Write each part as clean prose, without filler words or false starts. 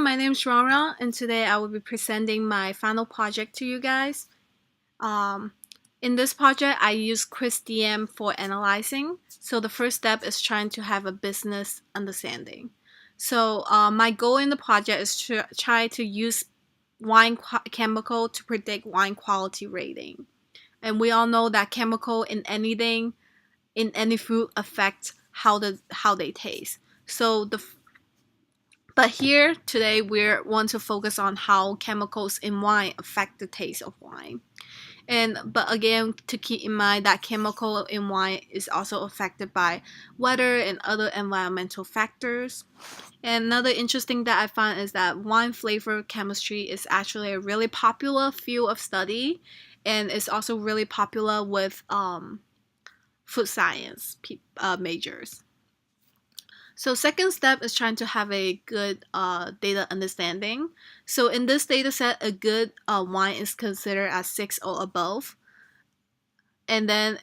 my name is Rara, and today I will be presenting my final project to you guys. Um, in this project, I use QuizDM for analyzing. So the first step is trying to have a business understanding. So my goal in the project is to try to use chemical to predict wine quality rating. And we all know that chemical in anything, in any food, affect how they taste. But here today we want to focus on how chemicals in wine affect the taste of wine. But again, to keep in mind that chemical in wine is also affected by weather and other environmental factors. And another interesting that I found is that wine flavor chemistry is actually a really popular field of study, and it's also really popular with food science majors. So second step is trying to have a good data understanding. So in this data set, a good wine is considered as 6 or above. And then,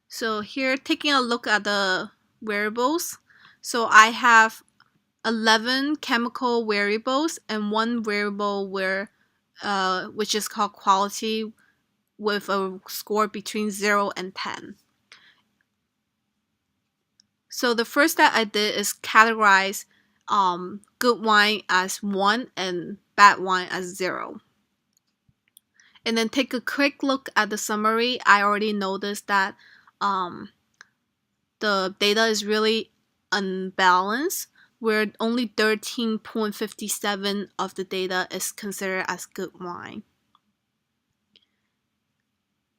so here taking a look at the variables. So I have 11 chemical variables and one variable which is called quality with a score between 0 and 10. So the first that I did is categorize good wine as 1 and bad wine as 0. And then take a quick look at the summary. I already noticed that the data is really unbalanced, where only 13.57 of the data is considered as good wine.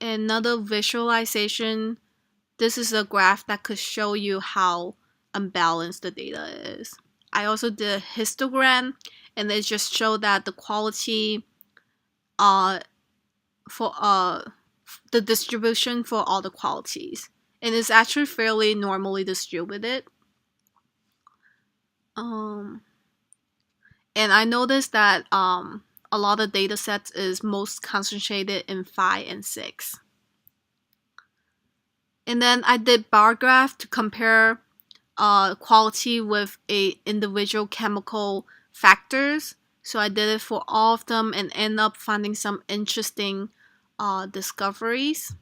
Another visualization. This is a graph that could show you how unbalanced the data is. I also did a histogram, and it just showed that the quality for the distribution for all the qualities, and it's actually fairly normally distributed. And I noticed that a lot of data sets is most concentrated in 5 and 6. And then I did bar graph to compare quality with individual chemical factors. So I did it for all of them and end up finding some interesting discoveries.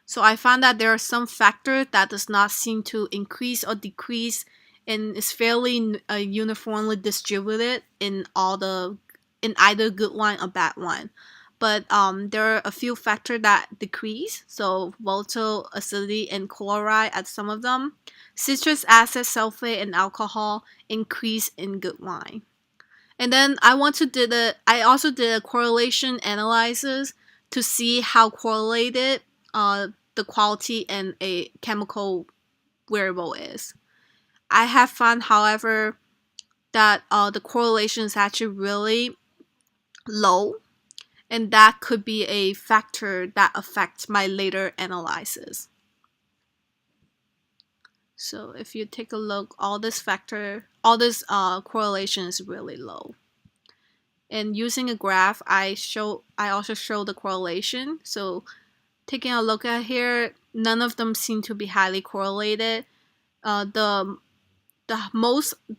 So I found that there are some factors that does not seem to increase or decrease, and is fairly uniformly distributed in either good wine or bad wine. But there are a few factors that decrease, so volatile acidity and chloride at some of them. Citrus acid, sulfate, and alcohol increase in good wine. And then I also did a correlation analysis to see how correlated the quality and a chemical variable is. I have found, however, that the correlation is actually really low, and that could be a factor that affects my later analysis. So if you take a look, all this correlation is really low. And using a graph, I also show the correlation. So taking a look at here, none of them seem to be highly correlated. The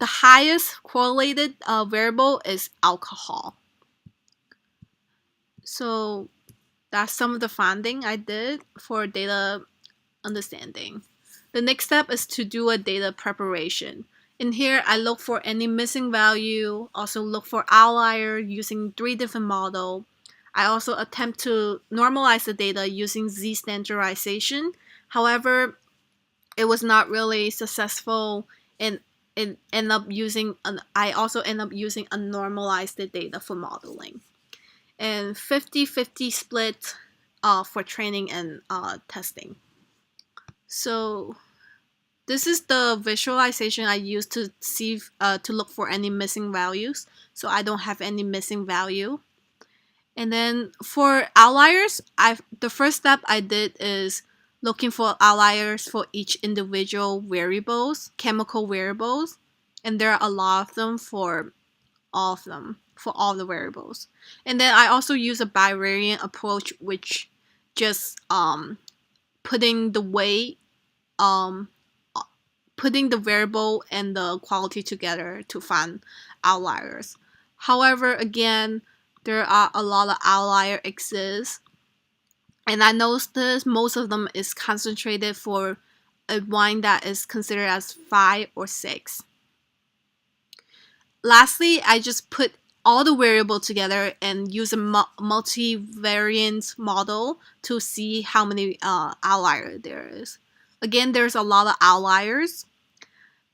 highest correlated variable is alcohol. So that's some of the finding I did for data understanding. The next step is to do a data preparation. In here, I look for any missing value, also look for outlier using 3 different models. I also attempt to normalize the data using Z standardization. However, it was not really successful, and I also end up using unnormalized data for modeling. And 50-50 split for training and testing. So this is the visualization I used to see to look for any missing values. So I don't have any missing value. And then for outliers, the first step I did is looking for outliers for each individual chemical variables, and there are a lot of them for all the variables. And then I also use a bivariate approach, which just putting the weight putting the variable and the quality together to find outliers. However, again, there are a lot of outlier exists, and I noticed this most of them is concentrated for a wine that is considered as 5 or 6. Lastly, I just put all the variable together and use a multivariate model to see how many outlier there is. Again, there's a lot of outliers,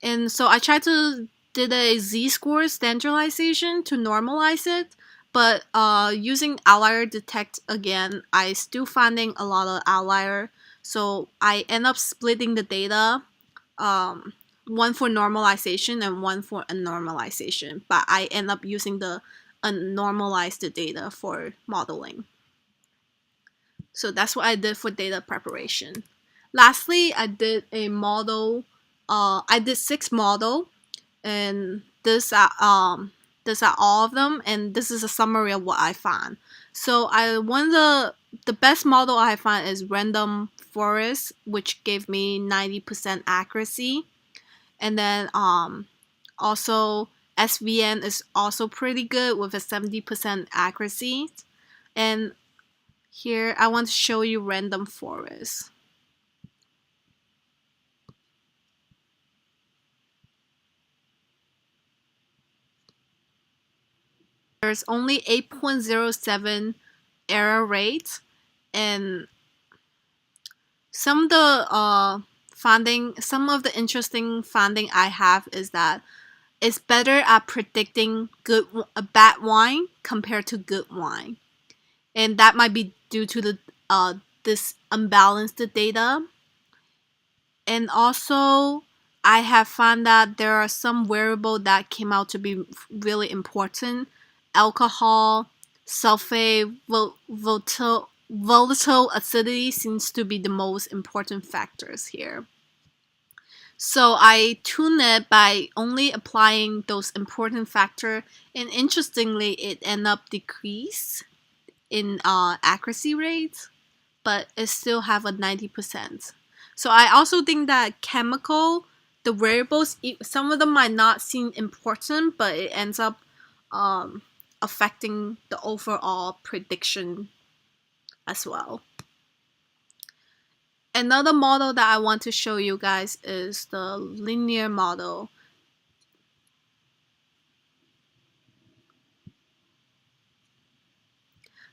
and so I tried to did a z-score standardization to normalize it, but using outlier detect again, I still finding a lot of outlier. So I end up splitting the data, one for normalization and one for unnormalization, but I end up using the unnormalized data for modeling. So that's what I did for data preparation. Lastly, I did a model. I did 6 model, and these are all of them, and this is a summary of what I found. So one of the best model I found is random forest, which gave me 90% accuracy, and then also SVN is also pretty good with a 70% accuracy. And here I want to show you random forest. There's only 8.07 error rate, and some of the some of the interesting finding I have is that it's better at predicting a bad wine compared to good wine, and that might be due to the this unbalanced data. And also, I have found that there are some variables that came out to be really important. Alcohol, sulfate, volatile acidity seems to be the most important factors here. So I tune it by only applying those important factors, and interestingly, it end up decrease in accuracy rate, but it still have a 90%. So I also think that the variables, some of them might not seem important, but it ends up affecting the overall prediction as well. Another model that I want to show you guys is the linear model.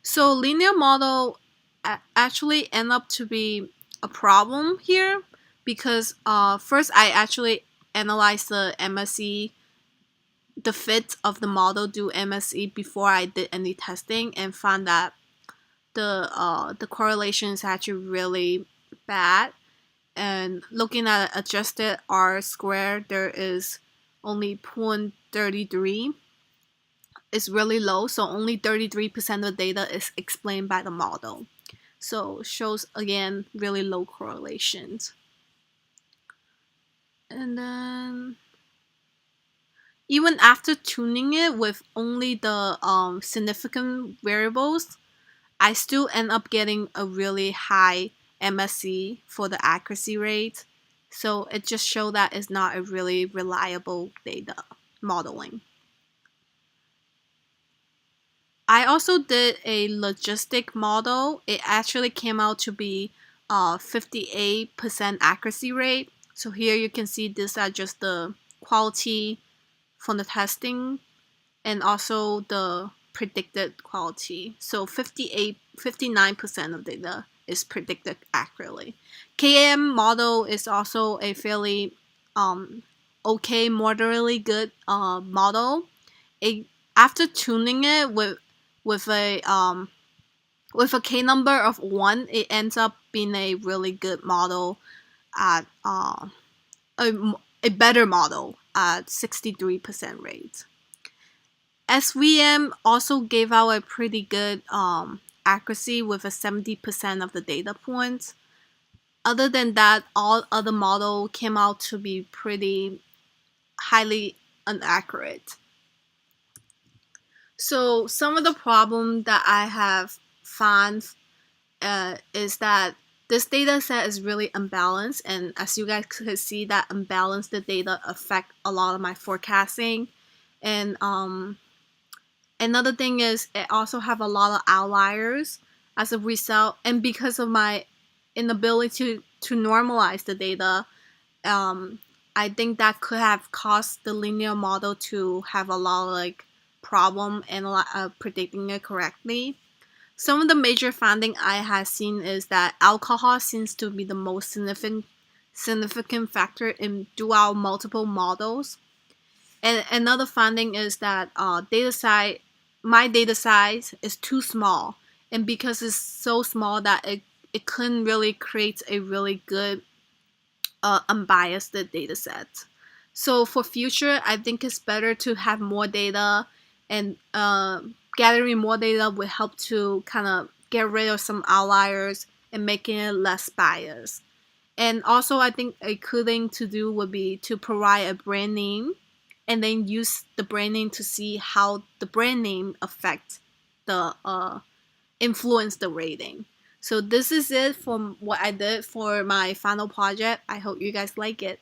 So linear model actually end up to be a problem here because first I actually analyzed the MSE, the fit of the model do MSE before I did any testing, and found that the correlation is actually really bad. And looking at adjusted R squared, there is only 0.33. It's really low, so only 33% of the data is explained by the model. So shows again really low correlations. And then even after tuning it with only the significant variables, I still end up getting a really high MSE for the accuracy rate. So it just shows that it's not a really reliable data modeling. I also did a logistic model. It actually came out to be 58% accuracy rate. So here you can see these are just the quality from the testing and also the predicted quality. So 59% of data is predicted accurately. KM model is also a fairly okay, moderately good model. After tuning it with a K number of 1, it ends up being a really good model at a better model at 63% rate. SVM also gave out a pretty good accuracy with a 70% of the data points. Other than that, all other model came out to be pretty highly inaccurate. So some of the problem that I have found is that This data set is really unbalanced, and as you guys could see, that unbalanced the data affect a lot of my forecasting. And another thing is it also have a lot of outliers as a result, and because of my inability to normalize the data, I think that could have caused the linear model to have a lot of like problem and a lot of predicting it correctly. Some of the major finding I have seen is that alcohol seems to be the most significant factor in throughout multiple models. And another finding is that my data size is too small, and because it's so small that it couldn't really create a really good unbiased data set. So for future, I think it's better to have more data, and gathering more data will help to kind of get rid of some outliers and making it less biased. And also, I think a cool thing to do would be to provide a brand name and then use the brand name to see how the brand name affects the influence the rating. So this is it from what I did for my final project. I hope you guys like it.